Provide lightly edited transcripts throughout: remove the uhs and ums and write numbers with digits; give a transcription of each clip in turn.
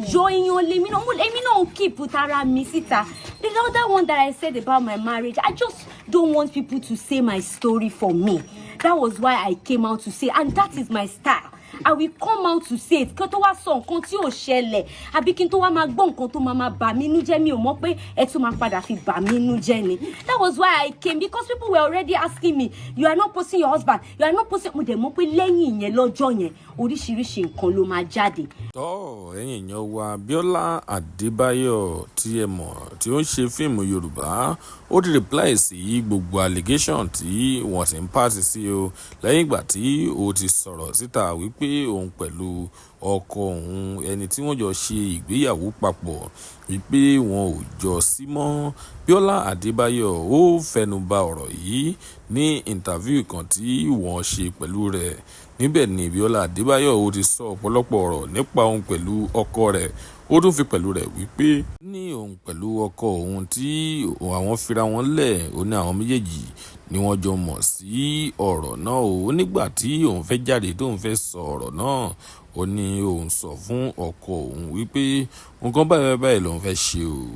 enjoying only me no keep utara mi sita. The other one that I said about my marriage, I just don't want people to say my story for me. That was why I came out to say, and that is my style. I will come out to say it. Kí tó wá sọ nǹkan tí ò ṣẹlẹ̀, àbí kí n tó wá máa gbọ́ nǹkan tó máa bà mí nú jẹ́, mi ò mọ̀ pé ẹ tún máa padà fi bà mí nú jẹ́ ni. That was why I came, because people were already asking me, you are not posting your husband, you are not posting. Mo dẹ̀ mọ̀ pé lẹ́yìn yẹn lọ́jọ́ yẹn oríṣiríṣi nǹkan ló máa jáde. Ẹ̀yin èèyàn wa, BIOLA ADEBAYO tí ẹ mọ̀ tí ó ń ṣe fíìmù Yorùbá, ó ti reply sí gbogbo allegation tí wọ́n ti ń pass sí o lẹ́yìn ìgbà tí ó ti sọ̀rọ̀ síta wípé òun pẹ̀lú ọkọ òun ẹni tí wọ́n jọ ṣe ìgbéyàwó papọ̀ wípé wọn ò jọ sí mọ́. BIOLA ADEBAYO ó fẹnuba ọ̀rọ̀ yìí ní interview kan tí wọ́n ṣe pẹ̀lú rẹ̀. Níbẹ̀ ni BIOLA ADEBAYO ó ti sọ ọ̀pọ̀lọpọ̀ ọ̀rọ̀ nípa òun pẹ̀lú ọkọ rẹ̀. Ó tún fi pẹ̀lú rẹ̀ wípé ní òun pẹ̀lú ọkọ òun tí àwọn fira wọn lẹ̀, ó ní àwọn méjèèjì ni wọ́n jọ mọ̀ sí ọ̀rọ̀ náà o. Nígbà tí òun fẹ́ jáde tóun fẹ́ sọ ọ̀rọ̀ náà, ó ní òun sọ fún ọkọ òun wípé nǹkan báyìí lòun fẹ́ ṣe o.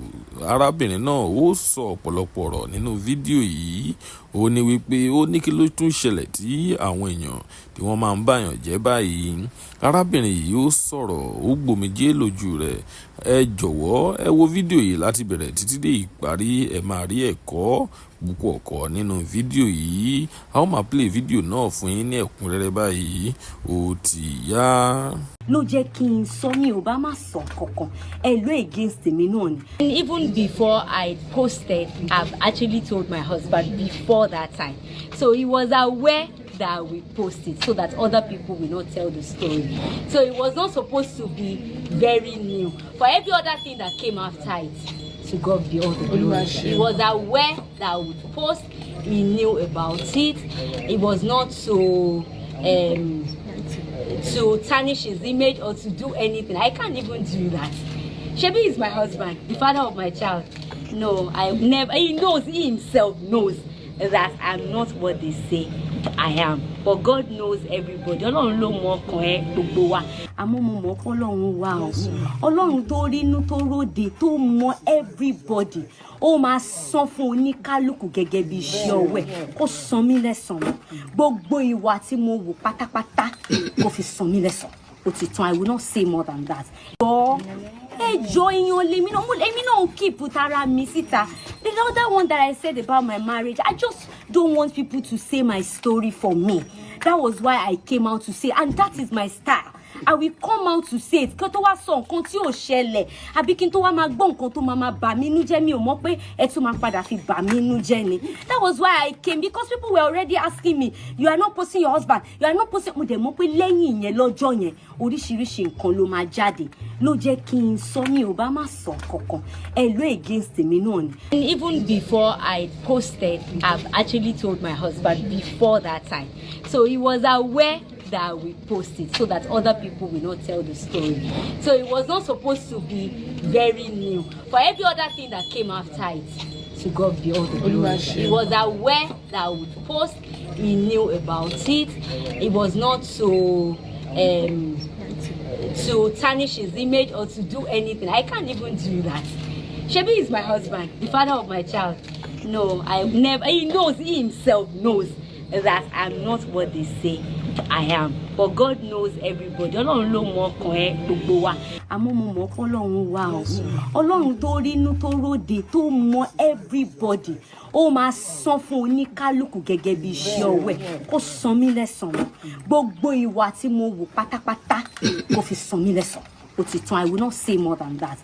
Arábìnrin náà ó sọ ọ̀pọ̀lọpọ̀ ọ̀rọ̀ nínú fídíò yìí. Ó ní wípé ó ní kí ló tún ṣẹlẹ̀ tí àwọn èèyàn tí wọ́n máa ń báyàn jẹ́ báyìí. Arábìnrin yìí ó sọ̀rọ̀, ó gbòmìjé lójú rẹ̀. Ẹ jọ̀wọ́ ẹ wo fídíò yìí láti bẹ̀rẹ̀ títí dé ìparí, ẹ máa rí ẹ̀kọ́ púpọ̀ kọ́ nínú fídíò yìí. A ó máa play fídíò náà fún yín ní ẹ̀kúnrẹ́rẹ́ báyìí. Ó ti yá. Ló jẹ́ kí n sọ mi ò bá má sọ kankan ẹ ló against mi náà ni. And even before I posted, I've actually told my husband before that time, so he was aware that we posted so that other people will not tell the story. So it was not supposed to be very new. For every other thing that came after it, to God be all the glory. He was aware that I would post. He knew about it. It was not to tarnish his image or to do anything. I can't even do that. Shebi is my husband, the father of my child. No, I never. He knows, he himself knows that I'm not what they say I am. But God knows everybody. Ọlọ́run ló mọ ọkàn ẹ gbogbo wa. Àmọ́ mo mọ̀ pé Ọlọ́run wà o. Ọlọ́run tó rínú tó róde tó mọ everybody. Ó máa san fún oníkálùkù gẹ́gẹ́ bí iṣẹ́ ọwọ́ ẹ̀. Kó san mí lẹ́san. Gbogbo ìwà tí mo wù pátápátá kó fi san mí lẹ́san. Ó ti tán, I will not say more than that. Enjoying only me no keep utara mi sita. The other one that I said about my marriage, I just don't want people to say my story for me. That was why I came out to say, and that is my style. I will come out to say it. Kí tó wá sọ nǹkan tí ò ṣẹlẹ̀, àbí kí n tó wá máa gbọ́ nǹkan tó máa bà mí nú jẹ́, mi ò mọ̀ pé ẹ tún máa padà fi bà mí nú jẹ́ ni. That was why I came, because people were already asking me, you are not posting your husband, you are not posting. Mo dẹ̀ mọ̀ pé lẹ́yìn yẹn lọ́jọ́ yẹn oríṣiríṣi nǹkan ló máa jáde. Ló jẹ́ kí n sọ mi ò bá má sọ kankan ẹ ló against mi náà ni. And even before I posted, I've actually told my husband before that time, so he was aware that we posted so that other people will not tell the story. So it was not supposed to be very new. For every other thing that came after it, to God be all the glory. He was aware that I would post. He knew about it. It was not to tarnish his image or to do anything. I can't even do that. Shebi is my husband, the father of my child. No, I never. He knows, he himself knows that I'm not what they say I am. But God knows everybody. Ọlọ́run ló mọ ọkàn ẹ gbogbo wa. Àmọ́ mo mọ̀ pé Ọlọ́run wà o. Ọlọ́run tó rínú tó róde tó mọ everybody. Ó máa san fún oníkálùkù gẹ́gẹ́ bí iṣẹ́ ọwọ́ ẹ̀. Kó san mí lẹ́san. Gbogbo ìwà tí mo wù pátápátá kó fi san mí lẹ́san. Ó ti tán, I will not say more than that.